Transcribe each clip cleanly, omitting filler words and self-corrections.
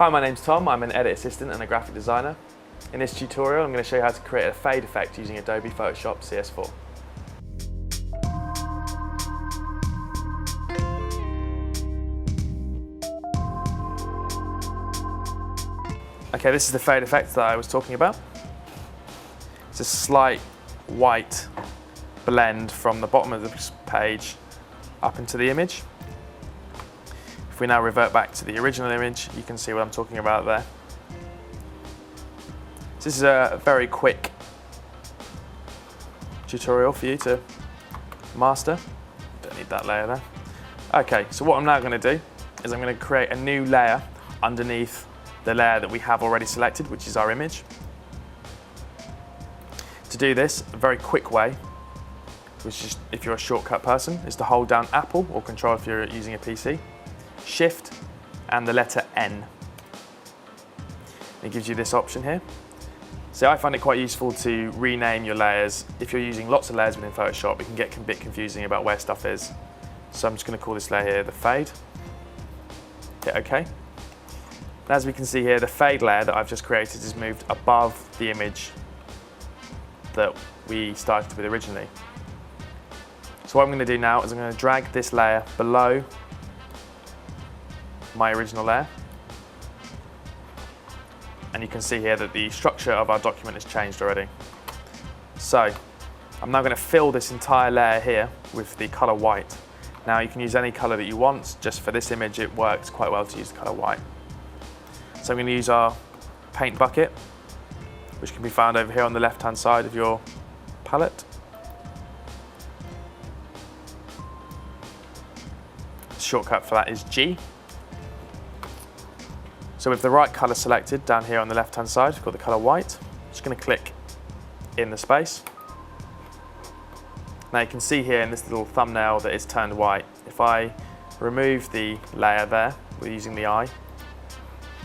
Hi, my name's Tom. I'm an edit assistant and a graphic designer. In this tutorial, I'm going to show you how to create a fade effect using Adobe Photoshop CS4. Okay, this is the fade effect that I was talking about. It's a slight white blend from the bottom of the page up into the image. If we now revert back to the original image, you can see what I'm talking about there. So this is a very quick tutorial for you to master. Don't need that layer there. Okay, so what I'm now going to do is I'm going to create a new layer underneath the layer that we have already selected, which is our image. To do this, a very quick way, which is if you're a shortcut person, is to hold down Apple or Control if you're using a PC, Shift and the letter N. It gives you this option here. So I find it quite useful to rename your layers. If you're using lots of layers within Photoshop, it can get a bit confusing about where stuff is. So I'm just going to call this layer here the fade. Hit OK. And as we can see here, the fade layer that I've just created is moved above the image that we started with originally. So what I'm going to do now is I'm going to drag this layer below my original layer. And you can see here that the structure of our document has changed already. So I'm now going to fill this entire layer here with the color white. Now you can use any color that you want. Just for this image, it works quite well to use the color white. So I'm going to use our paint bucket, which can be found over here on the left-hand side of your palette. The shortcut for that is G. So with the right color selected down here on the left-hand side, we've got the color white. Just going to click in the space. Now you can see here in this little thumbnail that it's turned white. If I remove the layer there, we're using the eye,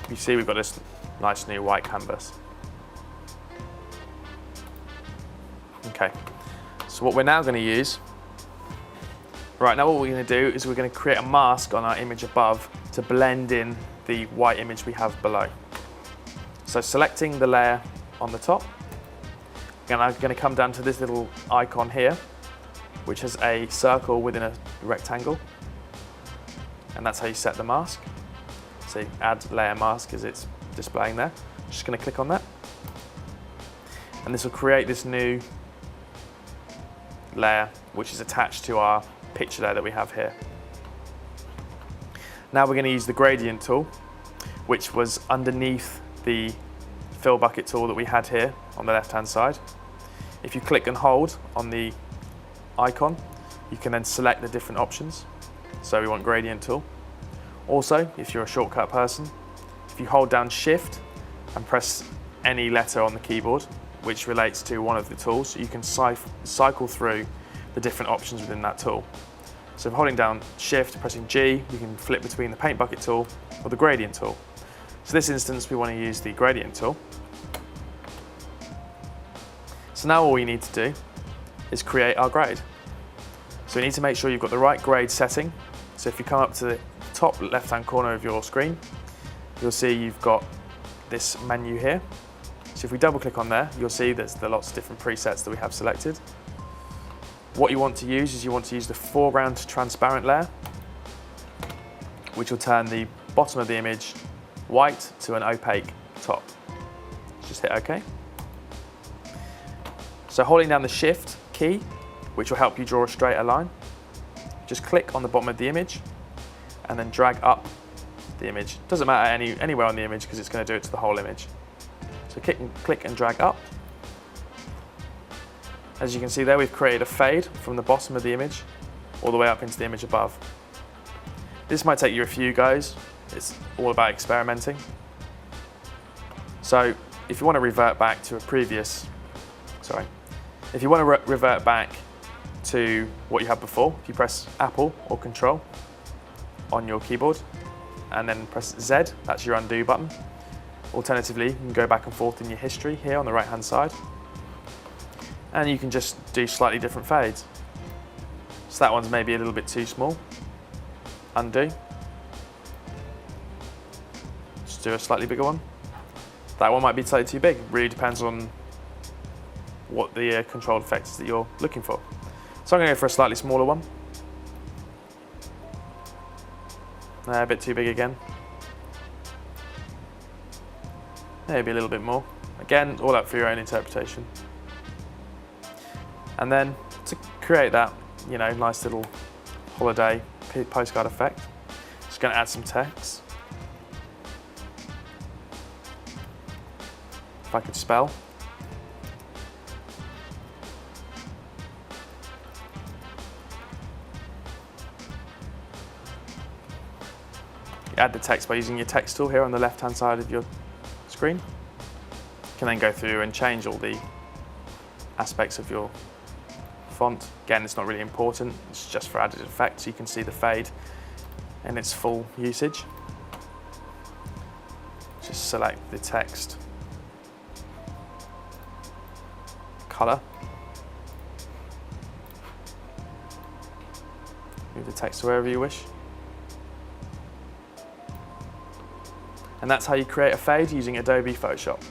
you see we've got this nice new white canvas. Okay, so what we're now going to use, right now what we're going to do is we're going to create a mask on our image above to blend in the white image we have below. So selecting the layer on the top, and I'm going to come down to this little icon here, which has a circle within a rectangle, and that's how you set the mask. So add layer mask as it's displaying there. Just going to click on that, and this will create this new layer which is attached to our picture layer that we have here. Now we're going to use the gradient tool, which was underneath the fill bucket tool that we had here on the left hand side. If you click and hold on the icon, you can then select the different options. So we want gradient tool. Also, if you're a shortcut person, if you hold down Shift and press any letter on the keyboard which relates to one of the tools, you can cycle through the different options within that tool. So if holding down Shift, pressing G, we can flip between the paint bucket tool or the gradient tool. So this instance, we want to use the gradient tool. So now all we need to do is create our grade. So you need to make sure you've got the right grade setting. So if you come up to the top left-hand corner of your screen, you'll see you've got this menu here. So if we double click on there, you'll see there's lots of different presets that we have selected. What you want to use is you want to use the foreground transparent layer, which will turn the bottom of the image white to an opaque top. Just hit OK. So holding down the Shift key, which will help you draw a straighter line, just click on the bottom of the image and then drag up the image. Doesn't matter anywhere on the image because it's going to do it to the whole image. So click and drag up. As you can see there, we've created a fade from the bottom of the image all the way up into the image above. This might take you a few goes. It's all about experimenting. So if you want to revert back to revert back to what you had before, if you press Apple or Control on your keyboard and then press Z, that's your undo button. Alternatively, you can go back and forth in your history here on the right hand side, and you can just do slightly different fades. So that one's maybe a little bit too small. Undo. Just do a slightly bigger one. That one might be slightly too big. Really depends on what the controlled effect is that you're looking for. So I'm going to go for a slightly smaller one. A bit too big again. Maybe a little bit more. Again, all up for your own interpretation. And then to create that, nice little holiday postcard effect, just going to add some text. If I could spell. You add the text by using your text tool here on the left-hand side of your screen. You can then go through and change all the aspects of your font. Again, it's not really important, it's just for added effect, so you can see the fade in its full usage. Just select the text color. Move the text to wherever you wish. And that's how you create a fade using Adobe Photoshop.